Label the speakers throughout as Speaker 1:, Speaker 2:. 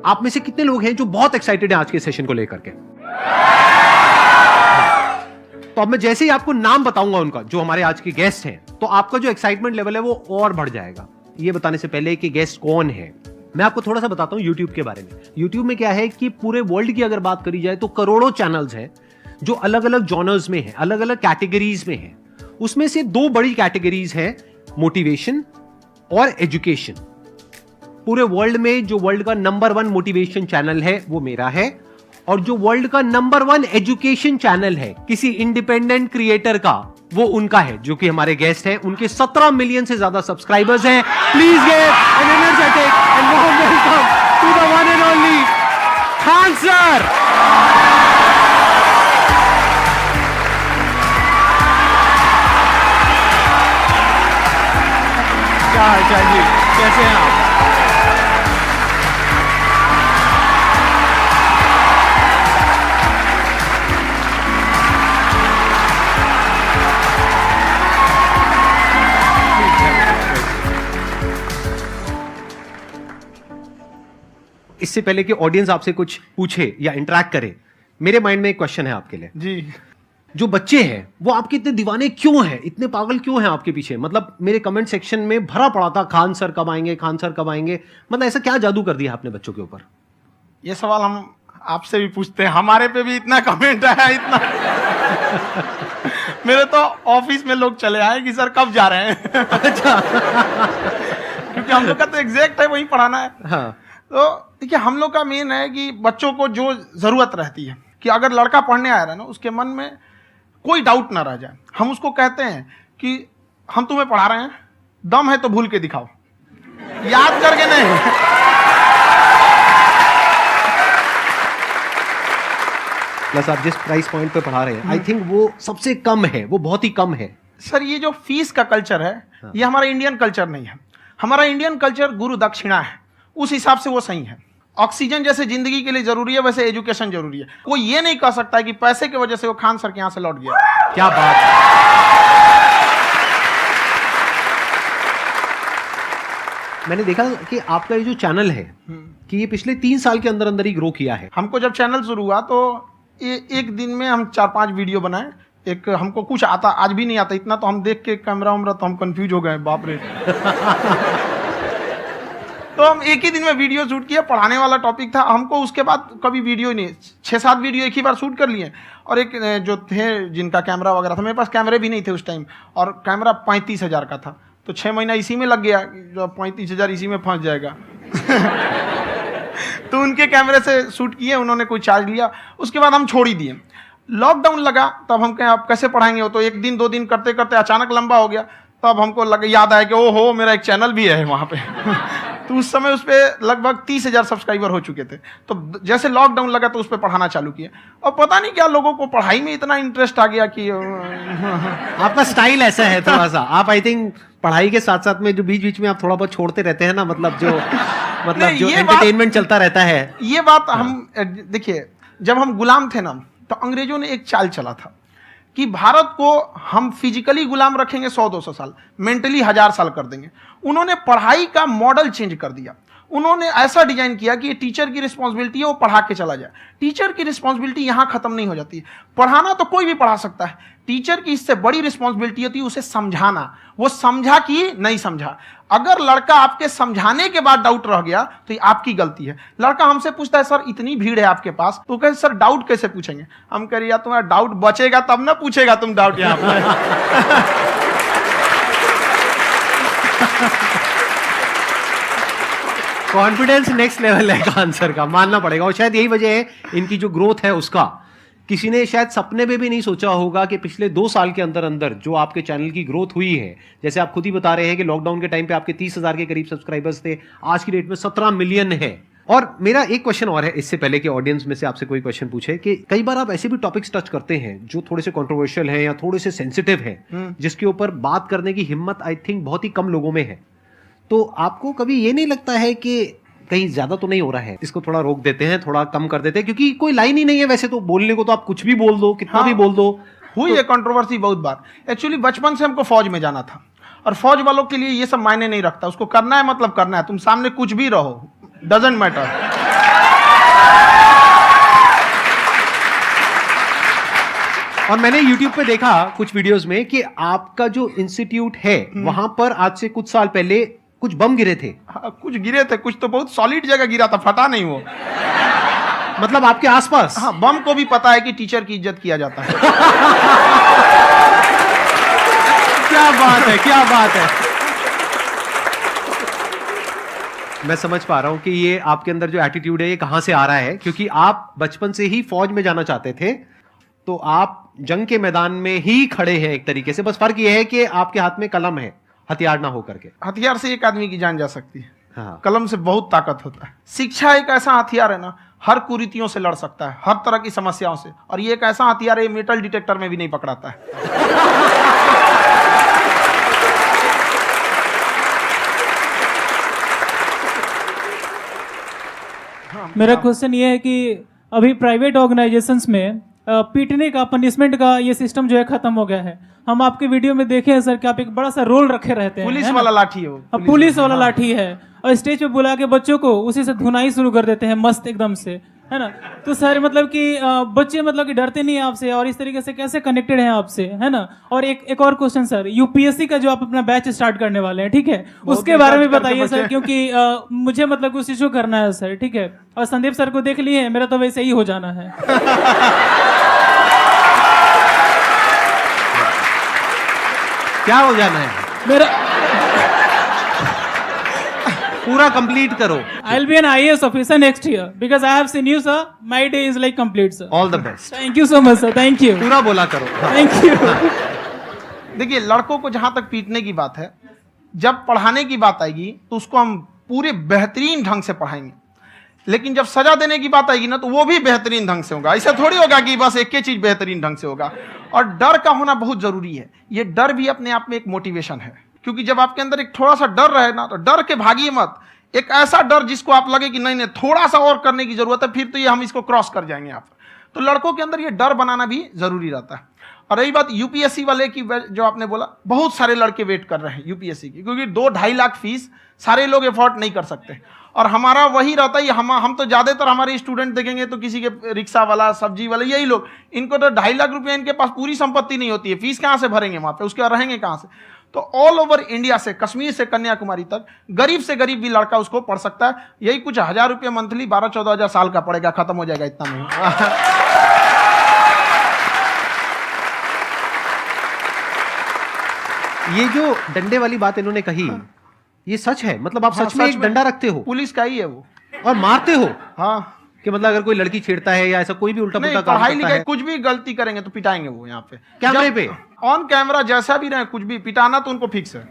Speaker 1: आप में से कितने लोग हैं जो बहुत एक्साइटेड हैं आज के सेशन को लेकर के? तो अब मैं जैसे ही आपको नाम बताऊंगा उनका, जो हमारे आज के गेस्ट हैं, तो आपका जो एक्साइटमेंट लेवल है वो और बढ़ जाएगा। ये बताने से पहले कि गेस्ट कौन है, मैं आपको थोड़ा सा बताता हूं YouTube के बारे में। YouTube में क्या है कि पूरे वर्ल्ड की अगर बात करी जाए तो करोड़ों चैनल्स हैं जो अलग अलग जॉनर्स में हैं, अलग अलग कैटेगरीज में हैं। उसमें से दो बड़ी कैटेगरीज हैं, मोटिवेशन और एजुकेशन। पूरे वर्ल्ड में जो वर्ल्ड का नंबर 1 मोटिवेशन चैनल है वो मेरा है, और जो वर्ल्ड का नंबर 1 एजुकेशन चैनल है किसी इंडिपेंडेंट क्रिएटर का, वो उनका है, जो कि हमारे गेस्ट हैं। उनके 17 मिलियन से ज्यादा सब्सक्राइबर्स हैं। Please give an energetic and warm welcome to the one and only Khan sir. क्या हाल चाल जी, कैसे हैं आप? इससे पहले कि ऑडियंस आपसे कुछ पूछे या इंटरेक्ट करे, मेरे माइंड में एक क्वेश्चन है आपके लिए
Speaker 2: जी।
Speaker 1: जो बच्चे हैं वो आपके इतने दीवाने क्यों हैं, इतने पागल क्यों हैं आपके पीछे? मतलब मेरे कमेंट सेक्शन में भरा पड़ा था, खान सर कब आएंगे, खान सर कब आएंगे। मतलब ऐसा क्या जादू कर दिया आपने बच्चों के ऊपर?
Speaker 2: ये सवाल हम आपसे भी पूछते हैं, हमारे पे भी इतना कमेंट आया, इतना मेरे तो ऑफिस में लोग चले आए कि सर कब जा रहे हैं।
Speaker 1: अच्छा।
Speaker 2: क्योंकि हम लोग का तो एग्जैक्ट है वही पढ़ाना है।
Speaker 1: हाँ।
Speaker 2: तो देखिए, हम लोग का मेन है कि बच्चों को जो जरूरत रहती है कि अगर लड़का पढ़ने आया रहा ना, उसके मन में कोई डाउट ना रह जाए। हम उसको कहते हैं कि हम तुम्हें पढ़ा रहे हैं, दम है तो भूल के दिखाओ, याद करके नहीं।
Speaker 1: प्लस आप जिस प्राइस पॉइंट पे पढ़ा रहे हैं, आई थिंक वो सबसे कम है, वो बहुत ही कम है।
Speaker 2: सर ये जो फीस का कल्चर है, ये हमारा इंडियन कल्चर नहीं है। हमारा इंडियन कल्चर गुरु दक्षिणा है, उस हिसाब से वो सही है। ऑक्सीजन जैसे जिंदगी के लिए जरूरी है, वैसे एजुकेशन जरूरी है। कोई ये नहीं कह सकता है कि पैसे की वजह से वो खान सर के यहां से लौट गया।
Speaker 1: क्या बात है। मैंने देखा कि आपका ये जो चैनल है कि ये पिछले 3 साल के अंदर अंदर ही ग्रो किया है।
Speaker 2: हमको जब चैनल शुरू हुआ तो एक दिन में हम 4-5 वीडियो बनाए। एक हमको कुछ आता, आज भी नहीं आता इतना, तो हम देख के कैमरा उमरा तो हम कंफ्यूज हो गए, बाप रे। तो हम एक ही दिन में वीडियो शूट किया, पढ़ाने वाला टॉपिक था हमको। उसके बाद कभी वीडियो नहीं, 6-7 वीडियो एक ही बार शूट कर लिए। और एक जो थे जिनका कैमरा वगैरह था, मेरे पास कैमरे भी नहीं थे उस टाइम, और कैमरा 35,000 का था। तो 6 महीना इसी में लग गया, जो 35,000 इसी में फंस जाएगा। तो उनके कैमरे से शूट किए, उन्होंने कोई चार्ज लिया। उसके बाद हम छोड़ ही दिए। लॉकडाउन लगा, तब हम कहें आप कैसे पढ़ाएंगे? वो तो 1 दिन 2 दिन करते करते अचानक लंबा हो गया। तब हमको याद आया कि ओहो, मेरा एक चैनल भी है वहाँ पे। तो उस समय उस पर लगभग 30,000 सब्सक्राइबर हो चुके थे। तो जैसे लॉकडाउन लगा तो उस पर पढ़ाना चालू किया, और पता नहीं क्या लोगों को पढ़ाई में इतना इंटरेस्ट आ गया कि
Speaker 1: आपका स्टाइल ऐसा है थोड़ा सा। आप आई थिंक पढ़ाई के साथ साथ में जो बीच बीच में आप थोड़ा बहुत छोड़ते रहते हैं ना, मतलब जो एंटरटेनमेंट चलता रहता है।
Speaker 2: ये बात हम देखिए, जब हम गुलाम थे ना, तो अंग्रेजों ने एक चाल चला था कि भारत को हम फिजिकली गुलाम रखेंगे 100-200 साल, मेंटली 1000 साल कर देंगे। उन्होंने पढ़ाई का मॉडल चेंज कर दिया। उन्होंने ऐसा डिजाइन किया कि ये टीचर की रिस्पॉन्सिबिलिटी है, वो पढ़ा के चला जाए। टीचर की रिस्पॉन्सिबिलिटी यहां खत्म नहीं हो जाती है। पढ़ाना तो कोई भी पढ़ा सकता है, टीचर की इससे बड़ी रिस्पॉन्सिबिलिटी होती है उसे समझाना। वो समझा कि नहीं समझा। अगर लड़का आपके समझाने के बाद डाउट रह गया तो ये आपकी गलती है। लड़का हमसे पूछता है सर इतनी भीड़ है आपके पास, तो कहे सर डाउट कैसे पूछेंगे? हम कह रहे यार तुम्हारा डाउट बचेगा तब ना पूछेगा तुम डाउट यहाँ पर।
Speaker 1: कॉन्फिडेंस नेक्स्ट लेवल है खान सर का, मानना पड़ेगा। और शायद यही वजह है इनकी जो ग्रोथ है उसका। किसी ने शायद सपने में भी नहीं सोचा होगा कि पिछले 2 साल के अंदर अंदर जो आपके चैनल की ग्रोथ हुई है, जैसे आप खुद ही बता रहे हैं कि लॉकडाउन के टाइम पे आपके 30,000 के करीब सब्सक्राइबर्स थे, आज की डेट में 17 मिलियन है। और मेरा एक क्वेश्चन और है, इससे पहले कि ऑडियंस में से आपसे कोई क्वेश्चन पूछे, कि कई बार आप ऐसे भी टॉपिक्स टच करते हैं जो थोड़े से कंट्रोवर्शियल हैं या थोड़े से सेंसिटिव हैं, जिसके ऊपर बात करने की हिम्मत आई थिंक बहुत ही कम लोगों में है। तो आपको कभी ये नहीं लगता है कि कहीं ज्यादा तो नहीं हो रहा है, इसको थोड़ा रोक देते हैं, थोड़ा कम कर देते हैं? क्योंकि कोई लाइन ही नहीं है वैसे तो बोलने को, तो आप कुछ भी बोल दो, कितना भी बोल दो।
Speaker 2: हुई है कंट्रोवर्सी बहुत बार। एक्चुअली बचपन से हमको फौज में जाना था, और फौज वालों के लिए ये सब मायने नहीं रखता। उसको करना है मतलब करना है, तुम सामने कुछ भी रहो, डजंट मैटर।
Speaker 1: और मैंने YouTube पे देखा कुछ वीडियोस में कि आपका जो इंस्टीट्यूट है वहां पर आज से कुछ साल पहले कुछ बम गिरे थे।
Speaker 2: हाँ, कुछ गिरे थे, कुछ तो बहुत सॉलिड जगह गिरा था, फटा नहीं वो।
Speaker 1: मतलब आपके आसपास?
Speaker 2: हाँ, बम को भी पता है कि टीचर की इज्जत किया जाता है।
Speaker 1: क्या बात है, क्या बात है। मैं समझ पा रहा हूं कि ये आपके अंदर जो एटीट्यूड है ये कहां से आ रहा है, क्योंकि आप बचपन से ही फौज में जाना चाहते थे, तो आप जंग के मैदान में ही खड़े हैं एक तरीके से। बस फर्क ये है कि आपके हाथ में कलम है, हथियार ना हो करके।
Speaker 2: हथियार से एक आदमी की जान जा सकती है,
Speaker 1: हाँ।
Speaker 2: कलम से बहुत ताकत होता है। शिक्षा एक ऐसा हथियार है ना, हर कुरीतियों से लड़ सकता है, हर तरह की समस्याओं से। और ये एक ऐसा हथियार है, मेटल डिटेक्टर में भी नहीं पकड़ाता है।
Speaker 3: मेरा क्वेश्चन ये है कि अभी प्राइवेट ऑर्गेनाइजेशंस में पीटने का, पनिशमेंट का ये सिस्टम जो है खत्म हो गया है। हम आपके वीडियो में देखे हैं सर कि आप एक बड़ा सा रोल रखे रहते हैं,
Speaker 2: पुलिस वाला लाठी है वो,
Speaker 3: पुलिस वाला लाठी है, और स्टेज पे बुला के बच्चों को उसी से धुनाई शुरू कर देते हैं मस्त एकदम से, है ना। तो सर मतलब कि बच्चे मतलब कि डरते नहीं है आपसे, और इस तरीके से कैसे कनेक्टेड हैं आपसे, है ना। और एक और क्वेश्चन सर, यूपीएससी का जो आप अपना बैच स्टार्ट करने वाले हैं, ठीक है, उसके बारे में बताइए सर, क्योंकि मुझे मतलब उस चीज को करना है सर, ठीक है। और संदीप सर को देख लिए, मेरा तो वैसे ही हो जाना है।
Speaker 1: क्या हो जाना है?
Speaker 3: मेरा
Speaker 1: पूरा कंप्लीट करो।
Speaker 3: I'll be an IAS officer next year because I have seen you, sir. My day is like complete, sir.
Speaker 1: All the best.
Speaker 3: Thank you so much, sir. Thank you.
Speaker 1: पूरा बोला करो।
Speaker 3: Thank you.
Speaker 2: देखिए, लड़कों को जहां तक पीटने की बात है, जब पढ़ाने की बात आएगी तो उसको हम पूरे बेहतरीन ढंग से पढ़ाएंगे। लेकिन जब सजा देने की बात आएगी ना, तो वो भी बेहतरीन ढंग से होगा। ऐसा थोड़ी होगा कि बस एक ही चीज बेहतरीन ढंग से होगा। और डर का होना बहुत जरूरी है। ये डर भी अपने आप में एक मोटिवेशन है, क्योंकि जब आपके अंदर एक थोड़ा सा डर रहे ना, तो डर के भागिए मत। एक ऐसा डर जिसको आप लगे कि नहीं नहीं थोड़ा सा और करने की जरूरत है, फिर तो ये हम इसको क्रॉस कर जाएंगे आप। तो लड़कों के अंदर ये डर बनाना भी जरूरी रहता है। और रही बात यूपीएससी वाले की, जो आपने बोला, बहुत सारे लड़के वेट कर रहे हैं यूपीएससी की, क्योंकि 2-2.5 लाख फीस सारे लोग एफोर्ड नहीं कर सकते। और हमारा वही रहता है, हम तो ज्यादातर हमारे स्टूडेंट देखेंगे तो किसी के रिक्शा वाला, सब्जी वाला, यही लोग, इनको तो 2.5 लाख रुपया, इनके पास पूरी संपत्ति नहीं होती है, फीस कहाँ से भरेंगे वहां पे, उसके बाद रहेंगे कहाँ से। तो ऑल ओवर इंडिया से, कश्मीर से कन्याकुमारी तक, गरीब से गरीब भी लड़का उसको पढ़ सकता है। यही कुछ 1000 रुपये मंथली, 12-14 हजार साल का पड़ेगा, खत्म हो जाएगा इतना में।
Speaker 1: ये जो डंडे वाली बात इन्होंने कही, ये सच है? मतलब आप सच में एक डंडा रखते हो?
Speaker 2: पुलिस का ही है वो।
Speaker 1: और मारते हो?
Speaker 2: हाँ,
Speaker 1: कि मतलब अगर कोई लड़की छेड़ता है या ऐसा कोई भी उल्टा पुल्टा काम
Speaker 2: पढ़ाई
Speaker 1: करता
Speaker 2: लिखाई
Speaker 1: है,
Speaker 2: कुछ भी गलती करेंगे तो पिटाएंगे वो। यहाँ पे
Speaker 1: कैमरे पे
Speaker 2: ऑन कैमरा जैसा भी रहे, कुछ भी पिटाना तो उनको फिक्स है।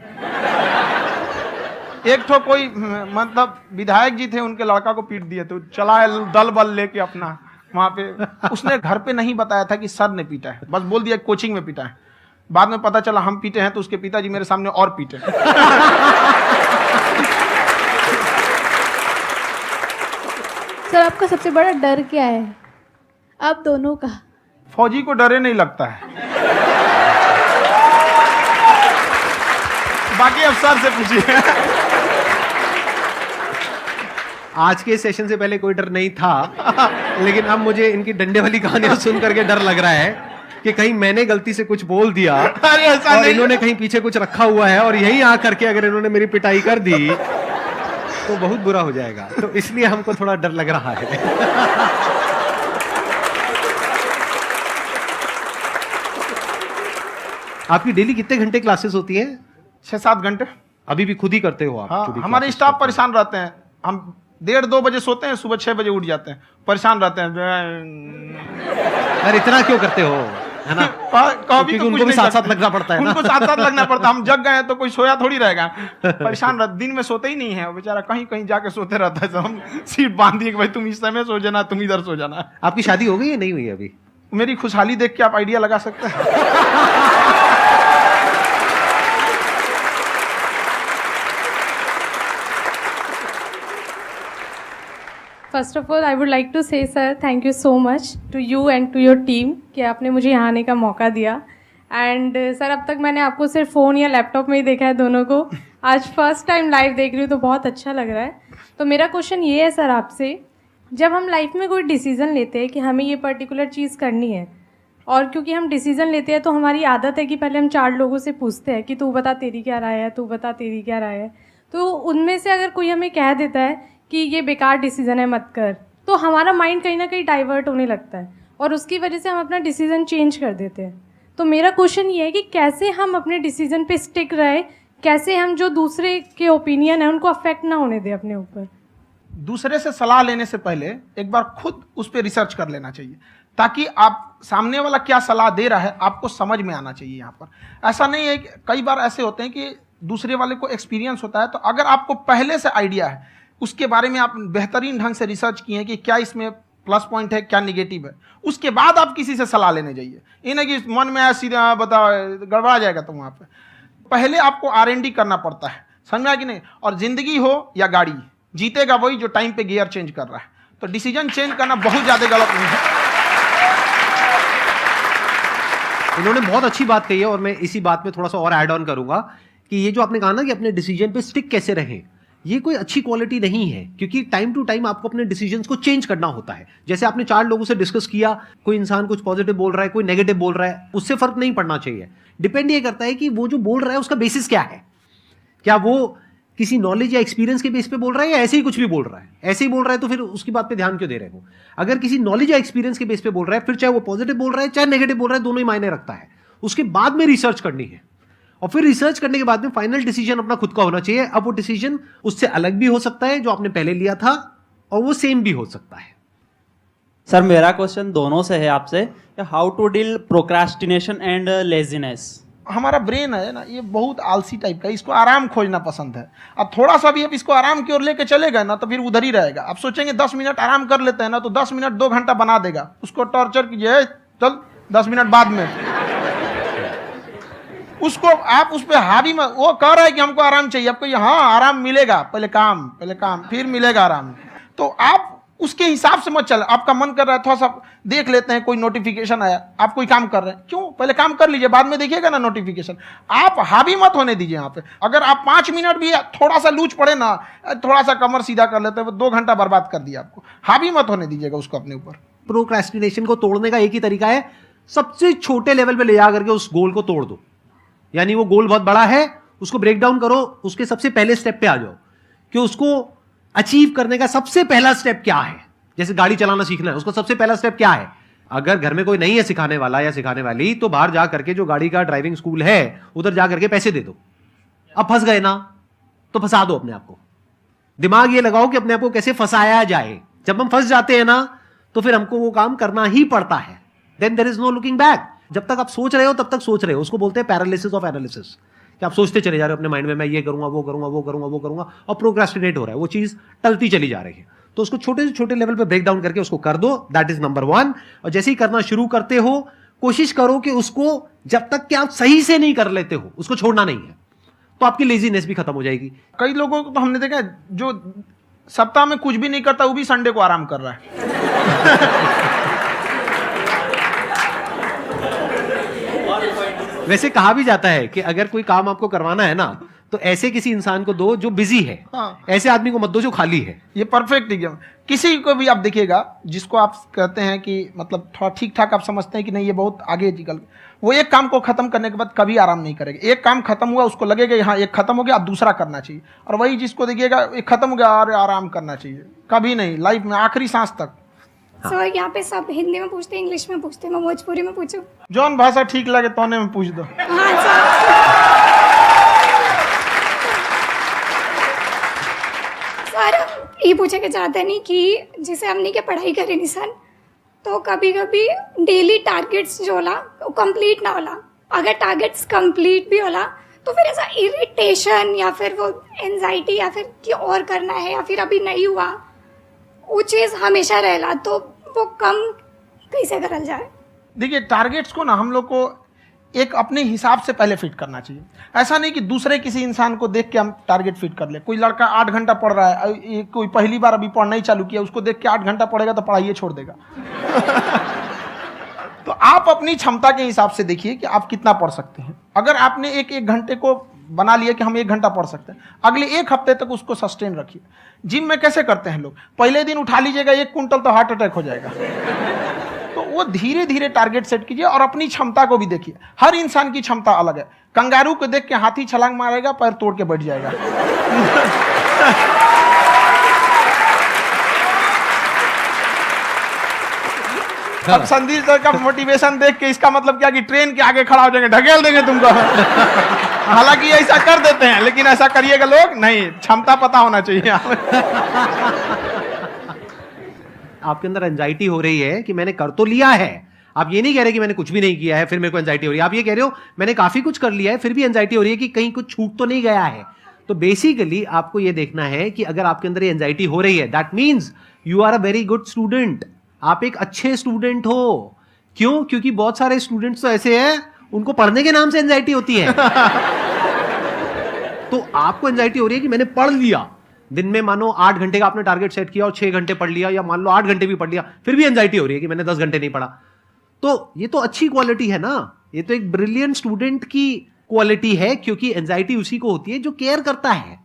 Speaker 2: एक तो कोई मतलब विधायक जी थे, उनके लड़का को पीट दिए, तो चला दल बल लेके अपना वहां पे। उसने घर पे नहीं बताया था कि सर ने पीटा है, बस बोल दिया कोचिंग में पीटा है। बाद में पता चला हम पीटे हैं, तो उसके पिताजी मेरे सामने और पीटे।
Speaker 4: सर आपका सबसे बड़ा डर क्या है, आप दोनों का?
Speaker 2: फौजी को डरे नहीं लगता है। बाकी अफसर से पूछिए।
Speaker 1: आज के सेशन से पहले कोई डर नहीं था, लेकिन अब मुझे इनकी डंडे वाली कहानियां सुन करके डर लग रहा है कि कहीं मैंने गलती से कुछ बोल दिया
Speaker 2: अरे ऐसा
Speaker 1: और
Speaker 2: नहीं,
Speaker 1: इन्होंने कहीं पीछे कुछ रखा हुआ है और यहीं आ करके अगर इन्होंने मेरी पिटाई कर दी तो बहुत बुरा हो जाएगा। तो इसलिए हमको थोड़ा डर लग रहा है। आपकी डेली कितने घंटे क्लासेस होती है?
Speaker 2: 6-7 घंटे।
Speaker 1: अभी भी खुद ही करते हो आप?
Speaker 2: हाँ,
Speaker 1: जो भी
Speaker 2: हमारे
Speaker 1: classes
Speaker 2: स्टाफ
Speaker 1: करते
Speaker 2: परेशान रहते हैं। हम 1:30-2 बजे सोते हैं, सुबह 6 बजे उठ जाते हैं, परेशान रहते हैं।
Speaker 1: हो? अरे इतना क्यों करते हो, है ना?
Speaker 2: क्योंकि
Speaker 1: उनको भी साथ साथ लगना पड़ता है ना।
Speaker 2: उनको साथ साथ लगना पड़ता है। हम जग गए हैं तो कोई सोया थोड़ी रहेगा, परेशान रहते। दिन में सोते ही नहीं है बेचारा, कहीं कहीं जाके सोते रहता है। हम सीट बांध दिए कि भाई तुम इस समय सो जाना, तुम इधर सो जाना।
Speaker 1: आपकी शादी हो गई है? नहीं हुई है अभी?
Speaker 2: मेरी खुशहाली देख के आप आइडिया लगा सकते हैं।
Speaker 4: First of all I would like to say sir thank you so much to you and to your team कि आपने मुझे यहाँ आने का मौका दिया। एंड सर अब तक मैंने आपको सिर्फ फ़ोन या लैपटॉप में ही देखा है दोनों को, आज फर्स्ट टाइम लाइव देख रही हूँ तो बहुत अच्छा लग रहा है। तो मेरा क्वेश्चन ये है सर आपसे, जब हम लाइफ में कोई डिसीज़न लेते हैं कि हमें ये पर्टिकुलर चीज़ करनी है और क्योंकि हम डिसीजन लेते हैं तो हमारी आदत है कि पहले हम 4 लोगों से पूछते हैं कि तू बता तेरी क्या राय है, तू बता तेरी क्या राय है। तो उनमें से अगर कोई हमें कह देता है कि ये बेकार डिसीजन है मत कर, तो हमारा माइंड कहीं ना कहीं डाइवर्ट होने लगता है और उसकी वजह से हम अपना डिसीजन चेंज कर देते हैं। तो मेरा क्वेश्चन ये है कि कैसे हम अपने डिसीजन पे स्टिक रहे, कैसे हम जो दूसरे के ओपिनियन है उनको अफेक्ट ना होने दें अपने ऊपर।
Speaker 2: दूसरे से सलाह लेने से पहले एक बार खुद उस पर रिसर्च कर लेना चाहिए, ताकि आप सामने वाला क्या सलाह दे रहा है आपको समझ में आना चाहिए। यहाँ पर ऐसा नहीं है कि कई बार ऐसे होते हैं कि दूसरे वाले को एक्सपीरियंस होता है, तो अगर आपको पहले से आइडिया है, उसके बारे में आप बेहतरीन ढंग से रिसर्च किए हैं कि क्या इसमें प्लस पॉइंट है क्या निगेटिव है, उसके बाद आप किसी से सलाह लेने जाइए। ये नहीं कि मन में आया सीधा बता गड़बड़ा जाएगा। तो वहाँ पे पहले आपको R&D करना पड़ता है, समझ में आया कि नहीं। और जिंदगी हो या गाड़ी, जीतेगा वही जो टाइम पे गियर चेंज कर रहा है। तो डिसीजन चेंज करना बहुत ज्यादा गलत नहीं है।
Speaker 1: इन्होंने बहुत अच्छी बात कही है और मैं इसी बात में थोड़ा सा और ऐड ऑन करूंगा कि ये जो आपने कहा ना कि अपने डिसीजन पे स्टिक कैसे रहें, ये कोई अच्छी क्वालिटी नहीं है, क्योंकि टाइम टू टाइम आपको अपने डिसीजंस को चेंज करना होता है। जैसे आपने 4 लोगों से डिस्कस किया, कोई इंसान कुछ पॉजिटिव बोल रहा है, कोई नेगेटिव बोल रहा है, उससे फर्क नहीं पड़ना चाहिए। डिपेंड ये करता है कि वो जो बोल रहा है उसका बेसिस क्या है। क्या वो किसी नॉलेज या एक्सपीरियंस के बेस पे बोल रहा है या ऐसे ही कुछ भी बोल रहा है? ऐसे ही बोल रहा है तो फिर उसकी बात पे ध्यान क्यों दे रहे हो? अगर किसी नॉलेज या एक्सपीरियंस के बेस पे बोल रहा है, फिर चाहे वो पॉजिटिव बोल रहा है चाहे नेगेटिव बोल रहा है, दोनों ही मायने रखता है। उसके बाद में रिसर्च करनी है और फिर रिसर्च करने के बाद में फाइनल डिसीजन अपना खुद का होना चाहिए। अब वो डिसीजन उससे अलग भी हो सकता है जो आपने पहले लिया था, और वो सेम भी हो सकता है।
Speaker 5: सर मेरा क्वेश्चन दोनों से है आपसे, how to deal procrastination and laziness.
Speaker 2: हमारा ब्रेन है ना, ये बहुत आलसी टाइप का, इसको आराम खोजना पसंद है। अब थोड़ा सा भी अब इसको आराम की ओर लेके चले गए ना तो फिर उधर ही रहेगा। आप सोचेंगे 10 मिनट आराम कर लेते हैं ना, तो 10 मिनट 2 घंटा बना देगा। उसको टॉर्चर कीजिए, चल 10 मिनट बाद में। उसको आप उस पर हावी मत, वो कह रहा है कि हमको आराम चाहिए, आपको हाँ आराम मिलेगा, पहले काम फिर मिलेगा आराम। तो आप उसके हिसाब से मत चल। आपका मन कर रहा है थोड़ा सा देख लेते हैं, कोई नोटिफिकेशन आया, आप कोई काम कर रहे हैं, क्यों पहले काम कर लीजिए, बाद में देखिएगा ना नोटिफिकेशन। आप हावी मत होने दीजिए यहाँ पे। अगर आप 5 मिनट भी थोड़ा सा लूज पड़े ना, थोड़ा सा कमर सीधा कर लेते हैं, वो 2 घंटा बर्बाद कर दिया आपको। हावी मत होने दीजिएगा उसको अपने ऊपर।
Speaker 1: प्रोक्रेस्टिनेशन को तोड़ने का एक ही तरीका है, सबसे छोटे लेवल पे ले जा करके उस गोल को तोड़ दो। यानी वो गोल बहुत बड़ा है, उसको ब्रेक डाउन करो, उसके सबसे पहले स्टेप पे आ जाओ कि उसको अचीव करने का सबसे पहला स्टेप क्या है। जैसे गाड़ी चलाना सीखना है, उसका सबसे पहला स्टेप क्या है। अगर घर में कोई नहीं है सिखाने वाला या सिखाने वाली, तो बाहर जा करके जो गाड़ी का ड्राइविंग स्कूल है उधर जा करके पैसे दे दो। अब फंस गए ना तो फंसा दो अपने आप को। दिमाग ये लगाओ कि अपने आप को कैसे फंसाया जाए। जब हम फंस जाते हैं ना तो फिर हमको वो काम करना ही पड़ता है। Then there is no looking back. जब तक आप सोच रहे हो तब तक सोच रहे हो, उसको बोलते हैं पैरालिसिस ऑफ एनालिसिस, कि आप सोचते चले जा रहे हो अपने माइंड में, मैं ये करूंगा वो करूंगा वो करूंगा वो करूंगा, और प्रोक्रेस्टिनेट हो रहा है, वो चीज टलती चली जा रही है। तो उसको छोटे से छोटे लेवल पे ब्रेक डाउन करके उसको कर दो, दैट इज नंबर 1। और जैसे ही करना शुरू करते हो, कोशिश करो कि उसको जब तक कि आप सही से नहीं कर लेते हो उसको छोड़ना नहीं है, तो आपकी लेजीनेस भी खत्म हो जाएगी।
Speaker 2: कई लोगों को तो हमने देखा जो सप्ताह में कुछ भी नहीं करता, वो भी संडे को आराम कर रहा है।
Speaker 1: वैसे कहा भी जाता है कि अगर कोई काम आपको करवाना है ना तो ऐसे किसी इंसान को दो जो बिजी है।
Speaker 2: हाँ।
Speaker 1: ऐसे आदमी को मत दो जो खाली है।
Speaker 2: ये परफेक्ट एग्जाम। किसी को भी आप देखिएगा जिसको आप कहते हैं कि मतलब थोड़ा ठीक ठाक आप समझते हैं कि नहीं ये बहुत आगे निकल, वो एक काम को खत्म करने के बाद कभी आराम नहीं करेगा। एक काम खत्म हुआ उसको लगेगा हाँ एक खत्म हो गया, अब दूसरा करना चाहिए। और वही जिसको देखिएगा एक खत्म हो गया और आराम करना चाहिए, कभी नहीं, लाइफ में आखिरी सांस तक।
Speaker 6: सर यहाँ पे सब हिंदी में पूछते हैं, इंग्लिश में पूछते हैं, मैं भोजपुरी में पूछूं?
Speaker 2: जौन भाषा ठीक लगे तोने में पूछ दो।
Speaker 6: हाँ सर। सर ये पूछे के चाहते नहीं कि जैसे हमने के पढ़ाई करे नहीं सर, तो कभी कभी डेली टारगेट्स जो होला वो कंप्लीट ना होला। अगर टारगेट्स कंप्लीट भी होला तो फिर ऐसा इरिटेशन या फिर वो एंजाइटी या फिर कि और करना है या फिर अभी नहीं हुआ, वो चीज़ हमेशा रहेला। तो वो कम कैसे करल जाए?
Speaker 2: देखिए टारगेट्स को ना हम लोग को एक अपने हिसाब से पहले फिट करना चाहिए। ऐसा नहीं कि दूसरे किसी इंसान को देख के हम टारगेट फिट कर ले। कोई लड़का 8 घंटा पढ़ रहा है, कोई पहली बार अभी पढ़ना ही चालू किया, उसको देख के 8 घंटा पढ़ेगा तो पढ़ाइए छोड़ देगा। तो आप अपनी क्षमता के हिसाब से देखिए कि आप कितना पढ़ सकते हैं। अगर आपने एक घंटे को बना लिया कि हम 1 घंटा पढ़ सकते हैं, अगले 1 हफ्ते तक उसको सस्टेन रखिए। जिम में कैसे करते हैं लोग, पहले दिन उठा लीजिएगा 1 कुंटल तो हार्ट अटैक हो जाएगा। तो वो धीरे धीरे टारगेट सेट कीजिए और अपनी क्षमता को भी देखिए। हर इंसान की क्षमता अलग है। कंगारू को देख के हाथी छलांग मारेगा, पैर तोड़ के बैठ जाएगा। अब संदीप सर का मोटिवेशन देख के इसका मतलब क्या कि ट्रेन के आगे खड़ा हो जाएंगे, ढकेल देंगे तुमको। हालांकि ऐसा कर देते हैं, लेकिन ऐसा करिएगा लोग नहीं, क्षमता पता होना चाहिए।
Speaker 1: आपके अंदर एंजाइटी हो रही है कि मैंने कर तो लिया है, आप ये नहीं कह रहे कि मैंने कुछ भी नहीं किया है फिर मेरे को एंजाइटी हो रही है, आप ये कह रहे हो मैंने काफी कुछ कर लिया है फिर भी एंजाइटी हो रही है कि कहीं कुछ छूट तो नहीं गया है। तो बेसिकली आपको ये देखना है कि अगर आपके अंदर ये एंजाइटी हो रही है, that means you are a very good student, आप एक अच्छे स्टूडेंट हो। क्यों? क्योंकि बहुत सारे स्टूडेंट्स तो ऐसे हैं उनको पढ़ने के नाम से एंजाइटी होती है। तो आपको एंजाइटी हो रही है कि मैंने पढ़ लिया, दिन में मानो 8 घंटे का आपने टारगेट सेट किया और 6 घंटे पढ़ लिया, या मान लो 8 घंटे भी पढ़ लिया, फिर भी एंजाइटी हो रही है कि मैंने 10 घंटे नहीं पढ़ा। तो ये तो अच्छी क्वालिटी है ना, ये तो एक ब्रिलियंट स्टूडेंट की क्वालिटी है, क्योंकि एंजाइटी उसी को होती है जो केयर करता है,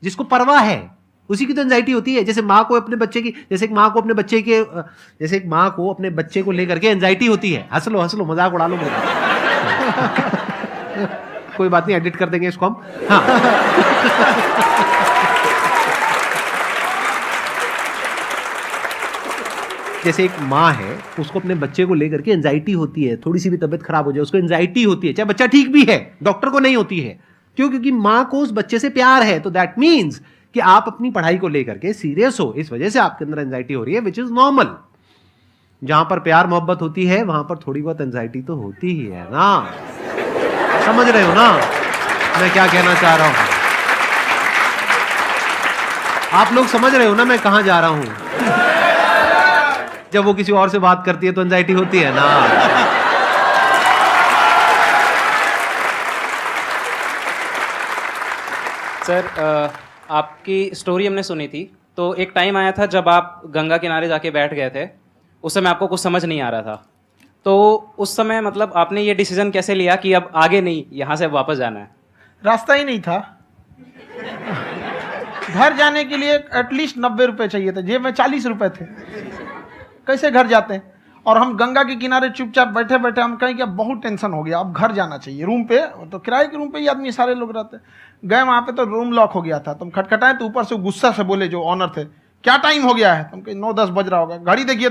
Speaker 1: जिसको परवाह है, उसी की तो एंजाइटी होती है। जैसे माँ को अपने बच्चे की, जैसे एक माँ को अपने बच्चे को लेकर के एंजाइटी होती है। हंस लो मजाक उड़ा लो मेरा। कोई बात नहीं, एडिट कर देंगे इसको हम। हाँ। जैसे एक माँ है, उसको अपने बच्चे को लेकर के एंजाइटी होती है, थोड़ी सी भी तबीयत खराब हो जाए उसको एंजाइटी होती है, चाहे बच्चा ठीक भी है, डॉक्टर को नहीं होती है। क्यों? क्योंकि माँ को उस बच्चे से प्यार है। तो दैट मीन्स कि आप अपनी पढ़ाई को लेकर के सीरियस हो, इस वजह से आपके अंदर एंजाइटी हो रही है, विच इज नॉर्मल। जहां पर प्यार मोहब्बत होती है वहां पर थोड़ी बहुत एंजाइटी तो होती ही है ना। समझ रहे हो ना मैं क्या कहना चाह रहा हूं? आप लोग समझ रहे हो ना मैं कहां जा रहा हूं? जब वो किसी और से बात करती है तो एंजाइटी होती है ना।
Speaker 7: सर, आपकी स्टोरी हमने सुनी थी, तो एक टाइम आया था जब आप गंगा किनारे जाके बैठ गए थे, उस समय आपको कुछ समझ नहीं आ रहा था। तो उस समय मतलब आपने ये डिसीजन कैसे लिया कि अब आगे नहीं, यहाँ से वापस जाना है?
Speaker 2: रास्ता ही नहीं था। घर जाने के लिए एटलीस्ट 90 रुपए चाहिए थे, जेब में 40 रुपए थे, कैसे घर जाते हैं? और हम गंगा के किनारे चुपचाप बैठे बैठे हम कहें कि अब बहुत टेंशन हो गया, अब घर जाना चाहिए। रूम पे तो किराए के रूम पे ही आदमी सारे लोग रहते। गए वहाँ पे तो रूम लॉक हो गया था। तुम खटखटाए तो ऊपर से गुस्सा से बोले जो ऑनर थे, क्या टाइम हो गया है? तुम कहे 9-10 बज रहा होगा। घड़ी देखिए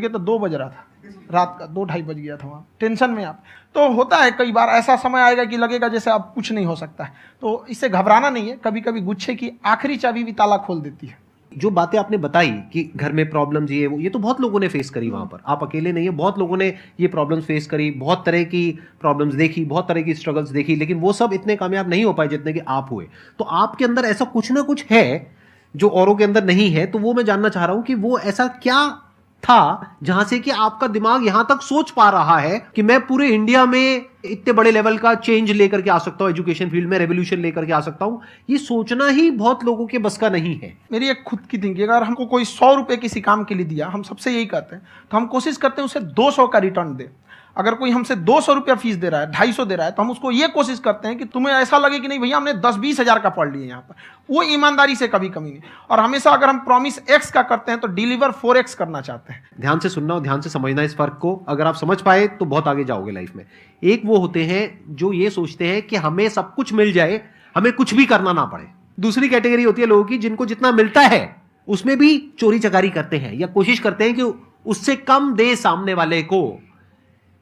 Speaker 2: तो 2 बज रहा था, रात का 2-2:30 बज गया था वहाँ। टेंशन में आप तो होता है, कई बार ऐसा समय आएगा कि लगेगा जैसे अब कुछ नहीं हो सकता है। तो इससे घबराना नहीं है। कभी कभी गुच्छे की आखिरी चाबी भी ताला खोल देती है।
Speaker 1: जो बातें आपने बताई कि घर में प्रॉब्लम्स ये वो, ये तो बहुत लोगों ने फेस करी वहां पर, आप अकेले नहीं है, बहुत लोगों ने ये प्रॉब्लम्स फेस करी, बहुत तरह की प्रॉब्लम्स देखी, बहुत तरह की स्ट्रगल्स देखी, लेकिन वो सब इतने कामयाब नहीं हो पाए जितने कि आप हुए। तो आपके अंदर ऐसा कुछ ना कुछ है जो औरों के अंदर नहीं है। तो वो मैं जानना चाह रहा हूं कि वो ऐसा क्या था जहां से कि आपका दिमाग यहां तक सोच पा रहा है कि मैं पूरे इंडिया में इतने बड़े लेवल का चेंज लेकर के आ सकता हूं, एजुकेशन फील्ड में रेवोल्यूशन लेकर के आ सकता हूं। ये सोचना ही बहुत लोगों के बस का नहीं है।
Speaker 2: मेरी एक खुद की थिंकिंग, अगर हमको कोई 100 रुपए किसी काम के लिए दिया, हम सबसे यही कहते हैं, तो हम कोशिश करते हैं उसे 200 का रिटर्न दे। अगर कोई हमसे 200 रुपया फीस दे रहा है, 250 दे रहा है, तो हम उसको ये कोशिश करते हैं कि तुम्हें ऐसा लगे कि नहीं भैया हमने 10-20 हज़ार का पढ़ लिया यहाँ पर। वो ईमानदारी से कभी कमी नहीं। और हमेशा अगर हम प्रॉमिस एक्स का करते हैं तो डिलीवर 4x करना चाहते हैं।
Speaker 1: ध्यान से सुनना और ध्यान से समझना इस फर्क को। अगर आप समझ पाए तो बहुत आगे जाओगे लाइफ में। एक वो होते हैं जो ये सोचते हैं कि हमें सब कुछ मिल जाए, हमें कुछ भी करना ना पड़े। दूसरी कैटेगरी होती है लोगों की जिनको जितना मिलता है उसमें भी चोरी चकारी करते हैं या कोशिश करते हैं कि उससे कम दे सामने वाले को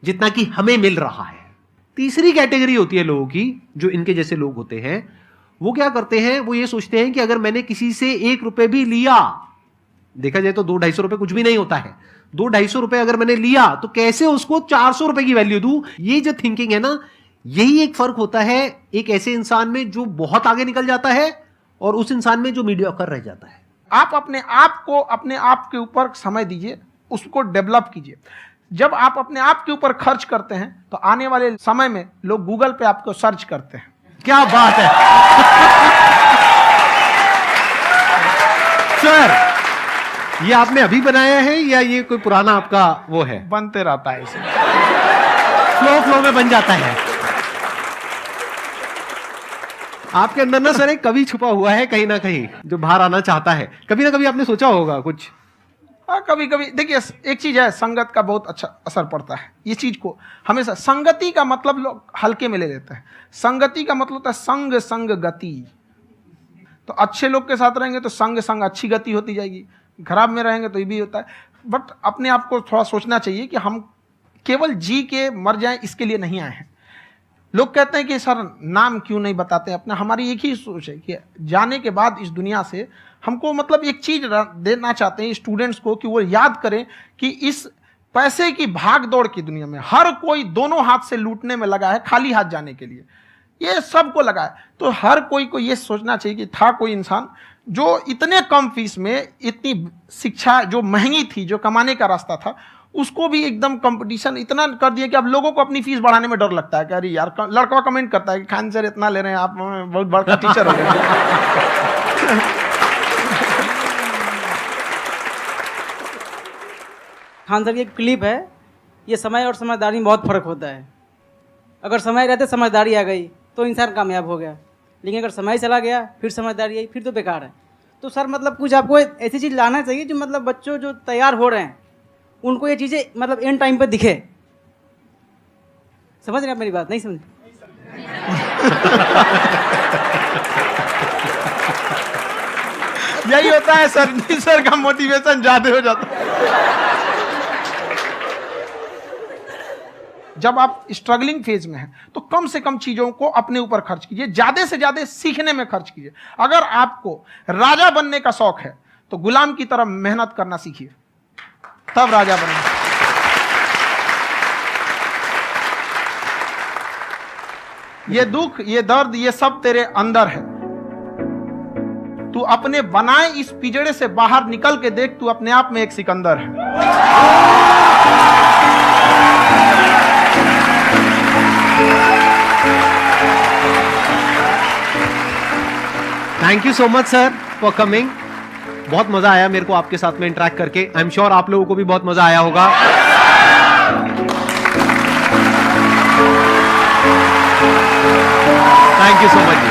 Speaker 1: जितना कि हमें मिल रहा है। तीसरी कैटेगरी होती है लोगों की, जो इनके जैसे लोग होते हैं, वो क्या करते हैं, वो ये सोचते हैं कि अगर मैंने किसी से 1 रुपए भी लिया, देखा जाए तो 200-250 रुपए कुछ भी नहीं होता है, 200-250 रुपए अगर मैंने लिया तो कैसे उसको 400 रुपए की वैल्यू दूं। ये जो थिंकिंग है ना, यही एक फर्क होता है एक ऐसे इंसान में जो बहुत आगे निकल जाता है और उस इंसान में जो मीडियोकर रह जाता है।
Speaker 2: आप अपने आप को अपने आप के ऊपर समय दीजिए, उसको डेवलप कीजिए। जब आप अपने आप के ऊपर खर्च करते हैं तो आने वाले समय में लोग गूगल पे आपको सर्च करते हैं।
Speaker 1: क्या बात है सर, ये आपने अभी बनाया है या ये कोई पुराना आपका वो है?
Speaker 2: बनते रहता है, इसे
Speaker 1: फ्लो में बन जाता है। आपके अंदर ना सर एक कवि छुपा हुआ है कहीं ना कहीं जो बाहर आना चाहता है। कभी ना कभी आपने सोचा होगा कुछ?
Speaker 2: कभी कभी देखिए, एक चीज है, संगत का बहुत अच्छा असर पड़ता है। ये चीज को हमेशा, संगति का मतलब लोग हल्के में ले लेते हैं। संगति का मतलब होता है संग संग गति। तो अच्छे लोग के साथ रहेंगे तो संग संग अच्छी गति होती जाएगी, खराब में रहेंगे तो ये भी होता है। बट अपने आप को थोड़ा सोचना चाहिए कि हम केवल जी के मर जाएं इसके लिए नहीं आए हैं। लोग कहते हैं कि सर नाम क्यों नहीं बताते अपना। हमारी एक ही सोच है कि जाने के बाद इस दुनिया से हमको मतलब एक चीज देना चाहते हैं स्टूडेंट्स को, कि वो याद करें कि इस पैसे की भाग दौड़ की दुनिया में हर कोई दोनों हाथ से लूटने में लगा है, खाली हाथ जाने के लिए ये सबको लगा है। तो हर कोई को ये सोचना चाहिए कि था कोई इंसान जो इतने कम फीस में इतनी शिक्षा जो महंगी थी, जो कमाने का रास्ता था, उसको भी एकदम कंपटीशन इतना कर दिया कि अब लोगों को अपनी फीस बढ़ाने में डर लगता है कि अरे यार, लड़का कमेंट करता है कि खान सर इतना ले रहे हैं, आप बहुत बड़ा टीचर हो गए।
Speaker 8: खान सर की एक क्लिप है, ये समय और समझदारी में बहुत फर्क होता है। अगर समय रहते समझदारी आ गई तो इंसान कामयाब हो गया, लेकिन अगर समय चला गया फिर समझदारी आई फिर तो बेकार है। तो सर मतलब कुछ आपको ऐसी चीज़ लाना चाहिए जो मतलब बच्चों जो तैयार हो रहे हैं उनको ये चीज़ें मतलब एंड टाइम पे दिखे। समझ रहे आप मेरी बात? नहीं समझ?
Speaker 2: यही होता है सर, सर का मोटिवेशन ज्यादा हो जाता है। जब आप स्ट्रगलिंग फेज में हैं तो कम से कम चीजों को अपने ऊपर खर्च कीजिए, ज्यादा से ज्यादा सीखने में खर्च कीजिए। अगर आपको राजा बनने का शौक है तो गुलाम की तरह मेहनत करना सीखिए, तब राजा बनेंगे। ये दुख, ये दर्द, ये सब तेरे अंदर है। तू अपने बनाए इस पिंजड़े से बाहर निकल के देख, तू अपने आप में एक सिकंदर है।
Speaker 1: Thank you so much sir for coming. बहुत मजा आया मेरे को आपके साथ में इंटरेक्ट करके। आई एम श्योर आप लोगों को भी बहुत मजा आया होगा। Thank you so much.